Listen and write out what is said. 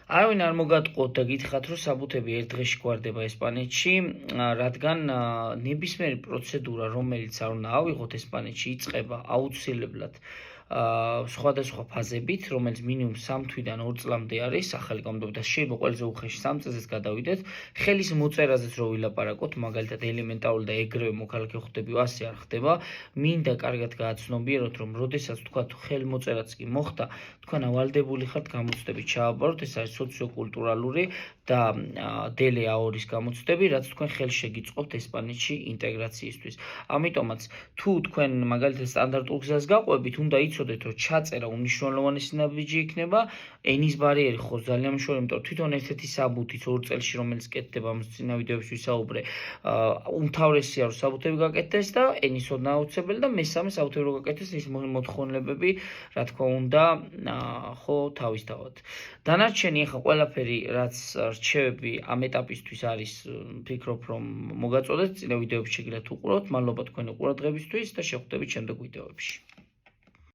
არავინ არ მოგატყუოთ და გითხრათ, რომ საბუთები ერთ დღეში გვარდება ესპანეთში, რადგან ნებისმიერი პროცედურა, რომელიც არ უნდა ავიღოთ ესპანეთში, იწყება აუცილებლად სხვადასხვა ფაზებით, რომელიც მინიმუმ 3 თვიდან 2 წლამდე არის ახალი კანონმდებლობა და შეიძლება ყველაზე უხეში 3 წელსაც გადავიდეთ. ხელის მოწერაზეც რო ვილაპარაკოთ, მაგალითად ელემენტარული და ეგრევე მოქალაქე ხვდები, ასე არ ხდება. მინდა კარგად გააცნობიეროთ, რომ როდესაც თქვა ხელმოწერაც კი მოხდა, თქვენ ავალდებული ხართ გამოცდებით ჩააბაროთ, ეს არის სოციოკულტურალური და დელე აორის გამოცდები, რაც თქვენ ხელს შეგიწყობთ ესპანეთში ინტეგრაციისთვის. ამიტომაც თუ თქვენ მაგალითად სტანდარტულ გზას გაყვებით, უნდა იცოდეთ, რომ ჩაწერა უმნიშვნელოვანესი ნაბიჯი იქნება, ენის ბარიერი ხო ძალიან მნიშვნელოვანია, იმიტომ რომ თვითონ ერთ-ერთი საბუთიც 2 წელში რომელიც კეთდება, ამ წინა ვიდეოებში ვისაუბრე, უმთავრესია რომ საბუთები გაკეთდეს და ენის ოდნა აუცილებელი და მესამე საბუთები რო გაკეთდეს, ის მოთხოვნებები, რა თქმა უნდა, ხო თავისთავად. დანარჩენი ახლა ყველაფერი, რაც რჩევები ამ ეტაპისთვის არის, ვფიქრობ, რომ მოგაწოდეთ, წინა ვიდეოებში შეგიძლიათ უყუროთ. მადლობა თქვენი ყურადღებისთვის და შევხვდებით შემდეგ ვიდეოებში.